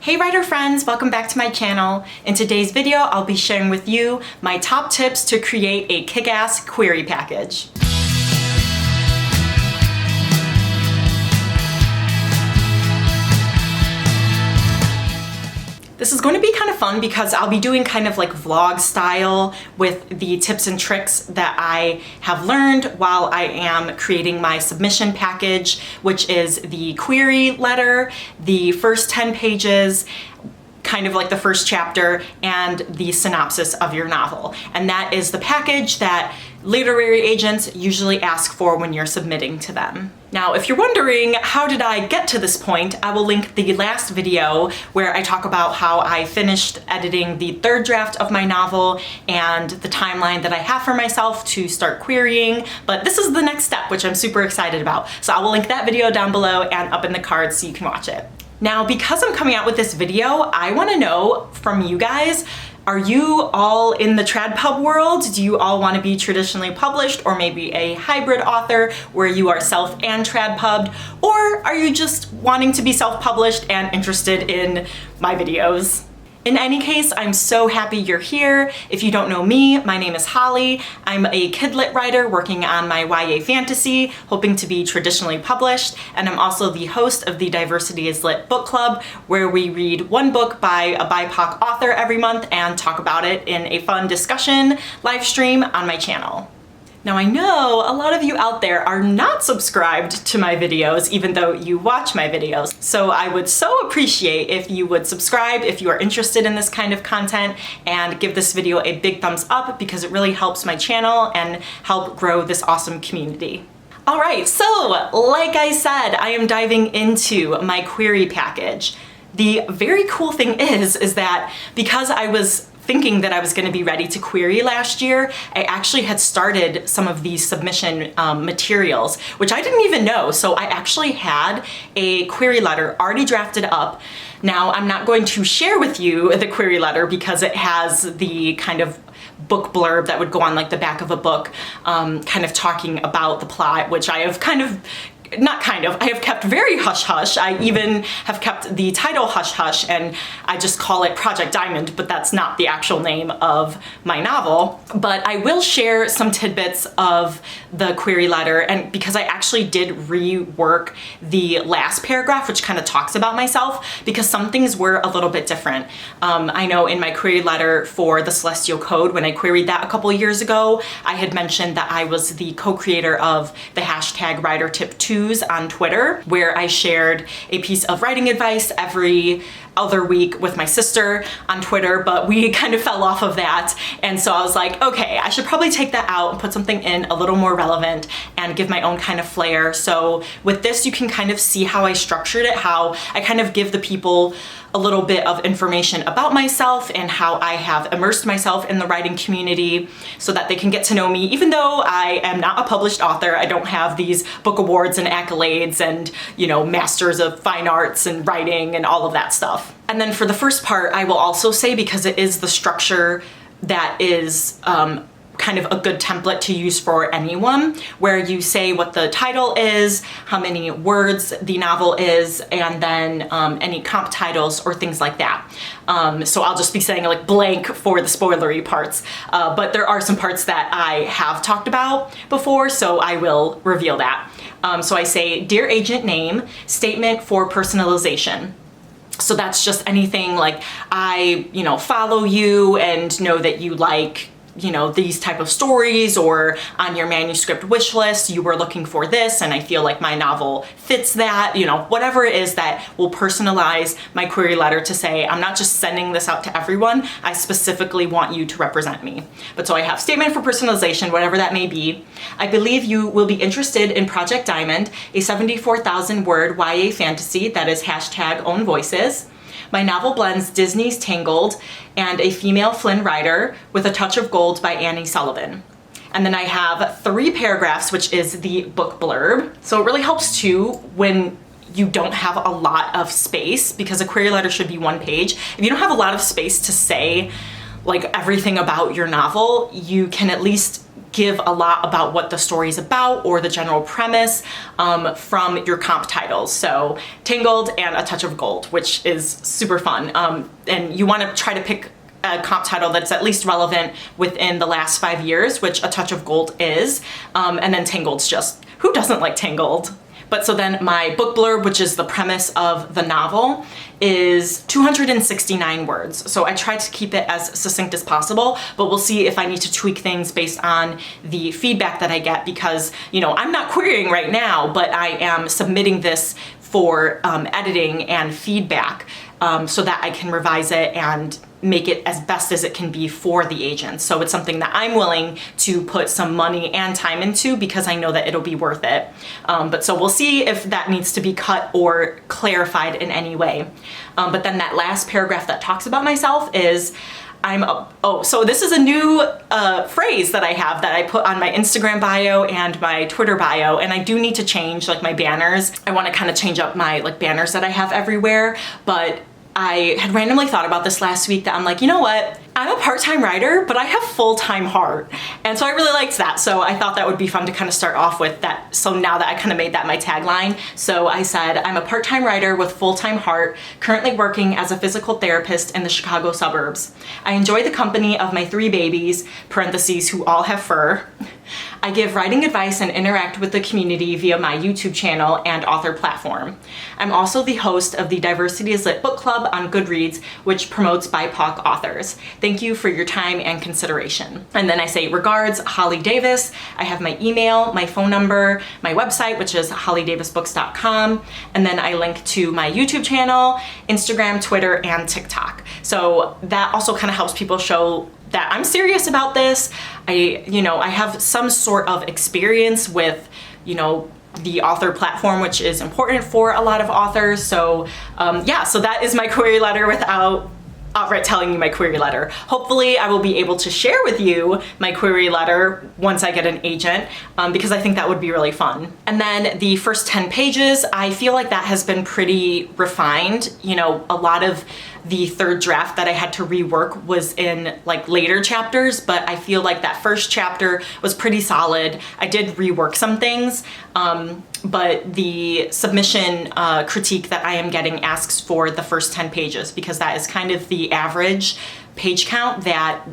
Hey writer friends, welcome back to my channel. In today's video, I'll be sharing with you my top tips to create a kick-ass query package. This is going to be kind of fun because I'll be doing kind of like vlog style with the tips and tricks that I have learned while I am creating my submission package, which is the query letter, the first 10 pages, kind of like the first chapter, and the synopsis of your novel. And that is the package that literary agents usually ask for when you're submitting to them. Now, if you're wondering, how did I get to this point? I will link the last video where I talk about how I finished editing the third draft of my novel and the timeline that I have for myself to start querying. But this is the next step, which I'm super excited about. So I will link that video down below and up in the cards so you can watch it. Now, because I'm coming out with this video, I want to know from you guys, are you all in the trad pub world? Do you all want to be traditionally published, or maybe a hybrid author where you are self and trad pubbed? Or are you just wanting to be self-published and interested in my videos? In any case, I'm so happy you're here. If you don't know me, my name is Holly. I'm a kid-lit writer working on my YA fantasy, hoping to be traditionally published, and I'm also the host of the Diversity is Lit book club, where we read one book by a BIPOC author every month and talk about it in a fun discussion live stream on my channel. Now, I know a lot of you out there are not subscribed to my videos, even though you watch my videos. So I would so appreciate if you would subscribe if you are interested in this kind of content, and give this video a big thumbs up because it really helps my channel and help grow this awesome community. All right, so like I said, I am diving into my query package. The very cool thing is that because I was thinking that I was going to be ready to query last year, I actually had started some of these submission materials, which I didn't even know. So I actually had a query letter already drafted up. Now, I'm not going to share with you the query letter because it has the kind of book blurb that would go on like the back of a book, kind of talking about the plot, which I have I have kept very hush-hush. I even have kept the title hush-hush, and I just call it Project Diamond, but that's not the actual name of my novel. But I will share some tidbits of the query letter, and because I actually did rework the last paragraph, which kind of talks about myself, because some things were a little bit different. I know in my query letter for the Celestial Code, when I queried that a couple of years ago, I had mentioned that I was the co-creator of the hashtag WriterTip2 on Twitter, where I shared a piece of writing advice every other week with my sister on Twitter, but we kind of fell off of that. And so I was like, okay, I should probably take that out and put something in a little more relevant and give my own kind of flair. So with this, you can kind of see how I structured it, how I kind of give the people a little bit of information about myself and how I have immersed myself in the writing community so that they can get to know me. Even though I am not a published author, I don't have these book awards and accolades and, you know, masters of fine arts and writing and all of that stuff. And then for the first part, I will also say, because it is the structure that is kind of a good template to use for anyone, where you say what the title is, how many words the novel is, and then any comp titles or things like that. So I'll just be saying like blank for the spoilery parts, but there are some parts that I have talked about before, so I will reveal that. So I say, Dear Agent Name, statement for personalization. So that's just anything like, I, follow you and know that you like, these type of stories, or on your manuscript wish list, you were looking for this, and I feel like my novel fits that, whatever it is that will personalize my query letter to say, I'm not just sending this out to everyone, I specifically want you to represent me. But so I have statement for personalization, whatever that may be. I believe you will be interested in Project Diamond, a 74,000 word YA fantasy that is hashtag own voices. My novel blends Disney's Tangled and a female Flynn Rider with a touch of gold by Annie Sullivan. And then I have 3 paragraphs, which is the book blurb. So it really helps too when you don't have a lot of space, because a query letter should be 1 page. If you don't have a lot of space to say like everything about your novel, you can at least give a lot about what the story's about or the general premise from your comp titles. So Tangled and A Touch of Gold, which is super fun. And you want to try to pick a comp title that's at least relevant within the last 5 years, which A Touch of Gold is. And then Tangled's just, who doesn't like Tangled? But so then my book blurb, which is the premise of the novel, is 269 words. So I tried to keep it as succinct as possible, but we'll see if I need to tweak things based on the feedback that I get, because, you know, I'm not querying right now, but I am submitting this for editing and feedback so that I can revise it and make it as best as it can be for the agents. So it's something that I'm willing to put some money and time into because I know that it'll be worth it. But so we'll see if that needs to be cut or clarified in any way. But then that last paragraph that talks about myself is, so this is a new phrase that I have that I put on my Instagram bio and my Twitter bio, and I do need to change like my banners. I want to kind of change up my like banners that I have everywhere, but I had randomly thought about this last week that I'm like, you know what? I'm a part-time writer, but I have full-time heart. And so I really liked that. So I thought that would be fun to kind of start off with that. So now that I kind of made that my tagline. So I said, I'm a part-time writer with full-time heart, currently working as a physical therapist in the Chicago suburbs. I enjoy the company of my 3 babies, parentheses, who all have fur. I give writing advice and interact with the community via my YouTube channel and author platform. I'm also the host of the Diversity is Lit book club on Goodreads, which promotes BIPOC authors. Thank you for your time and consideration. And then I say, regards, Holly Davis. I have my email, my phone number, my website, which is hollydavisbooks.com. And then I link to my YouTube channel, Instagram, Twitter, and TikTok. So that also kind of helps people show that I'm serious about this. I have some sort of experience with, the author platform, which is important for a lot of authors. So so that is my query letter without outright telling you my query letter. Hopefully I will be able to share with you my query letter once I get an agent, because I think that would be really fun. And then the first 10 pages, I feel like that has been pretty refined. A lot of the third draft that I had to rework was in like later chapters, but I feel like that first chapter was pretty solid. I did rework some things, but the submission critique that I am getting asks for the first 10 pages because that is kind of the average page count that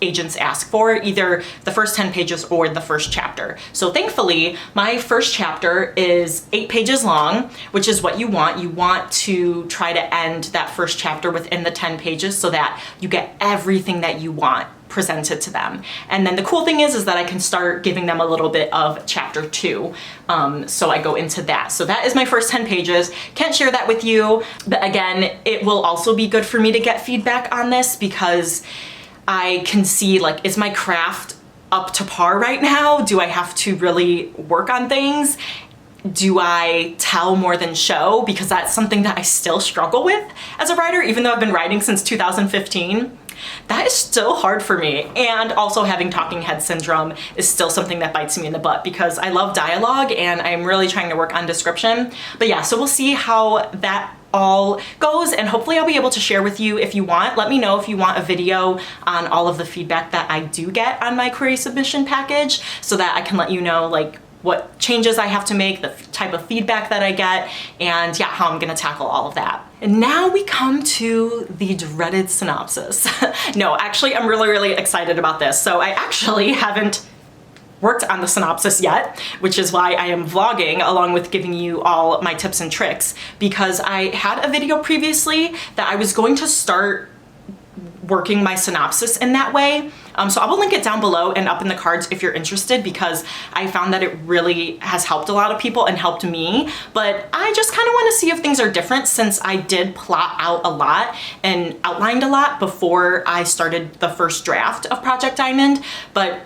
agents ask for, either the first 10 pages or the first chapter. So thankfully, my first chapter is 8 pages long, which is what you want. You want to try to end that first chapter within the 10 pages so that you get everything that you want presented to them. And then the cool thing is that I can start giving them a little bit of chapter 2. So I go into that. So that is my first 10 pages. Can't share that with you, but again, it will also be good for me to get feedback on this because I can see, like, is my craft up to par right now? Do I have to really work on things? Do I tell more than show? Because that's something that I still struggle with as a writer, even though I've been writing since 2015. That is still hard for me. And also having talking head syndrome is still something that bites me in the butt because I love dialogue and I'm really trying to work on description. But yeah, so we'll see how that all goes, and hopefully I'll be able to share with you if you want. Let me know if you want a video on all of the feedback that I do get on my query submission package so that I can let you know like what changes I have to make, the type of feedback that I get, and yeah, how I'm gonna tackle all of that. And now we come to the dreaded synopsis. No, actually, I'm really, really excited about this. So I actually haven't worked on the synopsis yet, which is why I am vlogging along with giving you all my tips and tricks, because I had a video previously that I was going to start working my synopsis in that way. So I will link it down below and up in the cards if you're interested, because I found that it really has helped a lot of people and helped me. But I just kind of want to see if things are different since I did plot out a lot and outlined a lot before I started the first draft of Project Diamond. But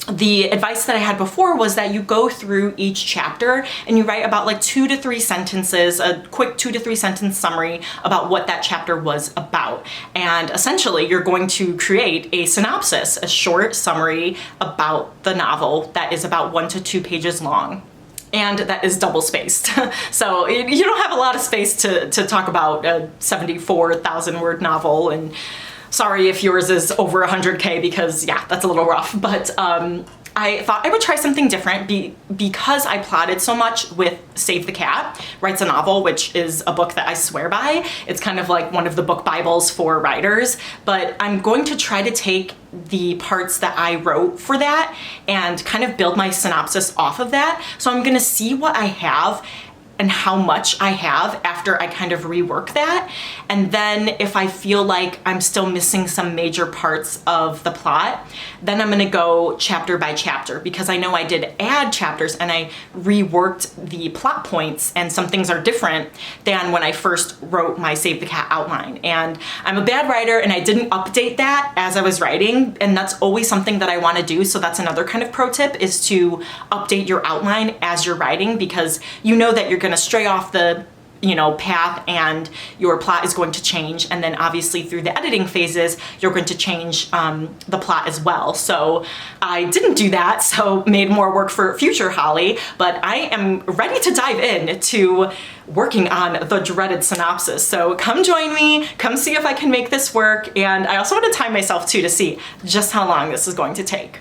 the advice that I had before was that you go through each chapter and you write about like 2 to 3 sentences, a quick 2 to 3 sentence summary about what that chapter was about. And essentially you're going to create a synopsis, a short summary about the novel that is about 1 to 2 pages long. And that is double spaced. So you don't have a lot of space to talk about a 74,000 word novel and Sorry if yours is over 100K, because yeah, that's a little rough, but I thought I would try something different because I plotted so much with Save the Cat Writes a Novel, which is a book that I swear by. It's kind of like one of the book Bibles for writers, but I'm going to try to take the parts that I wrote for that and kind of build my synopsis off of that. So I'm gonna see what I have and how much I have after I kind of rework that. And then if I feel like I'm still missing some major parts of the plot, then I'm gonna go chapter by chapter, because I know I did add chapters and I reworked the plot points, and some things are different than when I first wrote my Save the Cat outline. And I'm a bad writer and I didn't update that as I was writing, and that's always something that I wanna do. So that's another kind of pro tip, is to update your outline as you're writing, because you know that you're gonna stray off the path and your plot is going to change, and then obviously through the editing phases you're going to change the plot as well. So I didn't do that, so made more work for future Holly, but I am ready to dive in to working on the dreaded synopsis. So come join me, come see if I can make this work, and I also want to time myself too to see just how long this is going to take.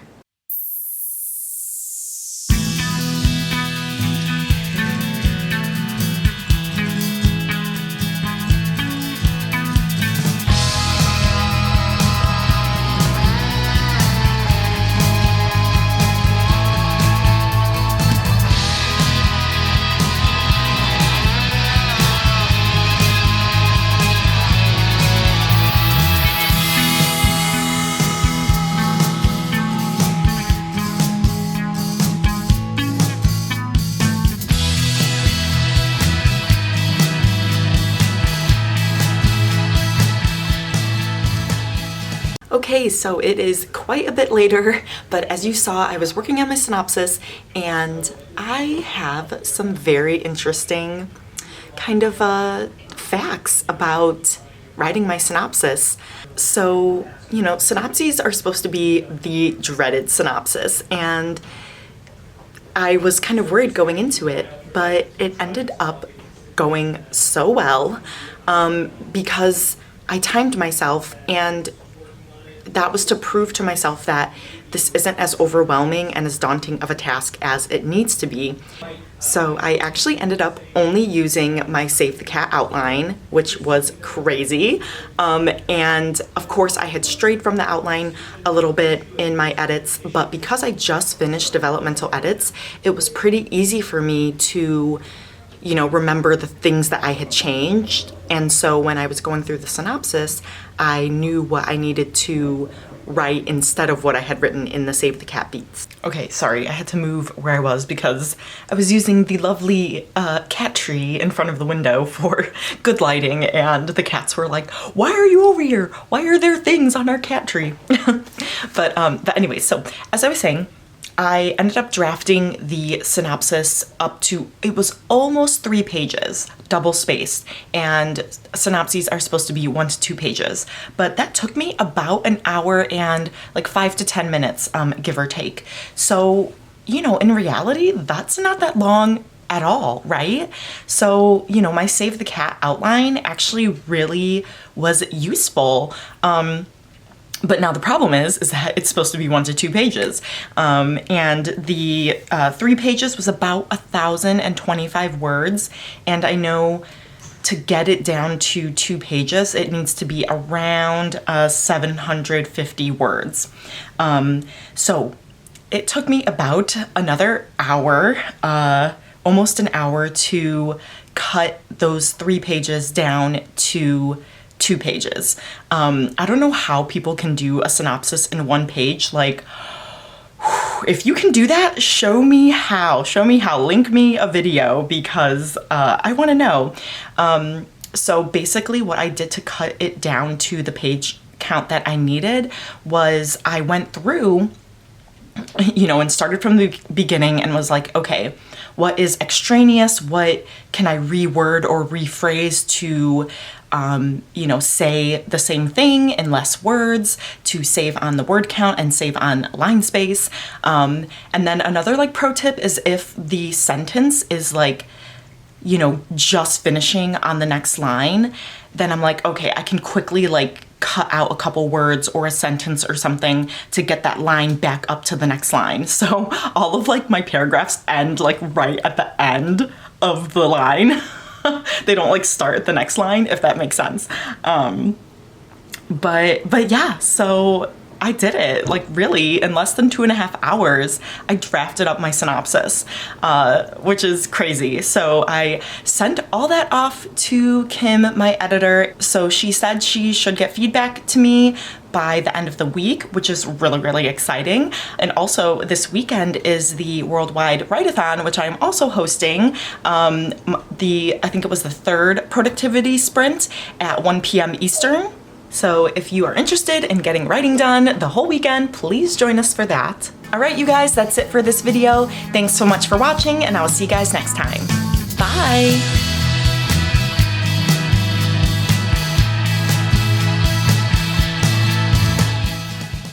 Okay, so it is quite a bit later, but as you saw, I was working on my synopsis, and I have some very interesting kind of facts about writing my synopsis. So, synopses are supposed to be the dreaded synopsis, and I was kind of worried going into it, but it ended up going so well because I timed myself, and that was to prove to myself that this isn't as overwhelming and as daunting of a task as it needs to be. So I actually ended up only using my Save the Cat outline, which was crazy. And of course I had strayed from the outline a little bit in my edits, but because I just finished developmental edits, it was pretty easy for me to remember the things that I had changed. And so when I was going through the synopsis, I knew what I needed to write instead of what I had written in the Save the Cat beats. Okay, sorry, I had to move where I was because I was using the lovely cat tree in front of the window for good lighting, and the cats were like, "Why are you over here? Why are there things on our cat tree?" But anyway, so as I was saying, I ended up drafting the synopsis up to, it was almost 3 pages, double spaced, and synopses are supposed to be 1 to 2 pages. But that took me about an hour and like 5 to 10 minutes, give or take. So, in reality, that's not that long at all, right? So, my Save the Cat outline actually really was useful. But now the problem is that it's supposed to be 1 to 2 pages. And the 3 pages was about 1,025 words. And I know to get it down to 2 pages, it needs to be around 750 words. So it took me about another hour, almost an hour, to cut those 3 pages down to 2 pages. I don't know how people can do a synopsis in 1 page. Like, if you can do that, show me how. Link me a video, because I want to know. So basically what I did to cut it down to the page count that I needed was I went through, and started from the beginning and was like, okay, what is extraneous? What can I reword or rephrase to say the same thing in less words, to save on the word count and save on line space. And then another pro tip is, if the sentence is just finishing on the next line, then I'm like, okay, I can quickly cut out a couple words or a sentence or something to get that line back up to the next line. So all of like my paragraphs end like right at the end of the line. They don't like start at the next line, if that makes sense. But yeah, so I did it, like really in less than 2.5 hours, I drafted up my synopsis, which is crazy. So I sent all that off to Kim, my editor. So she said she should get feedback to me by the end of the week, which is really, really exciting. And also this weekend is the Worldwide Write-a-thon, which I'm also hosting. I think it was the 3rd productivity sprint at 1 p.m. Eastern. So if you are interested in getting writing done the whole weekend, please join us for that. All right, you guys, that's it for this video. Thanks so much for watching, and I will see you guys next time. Bye.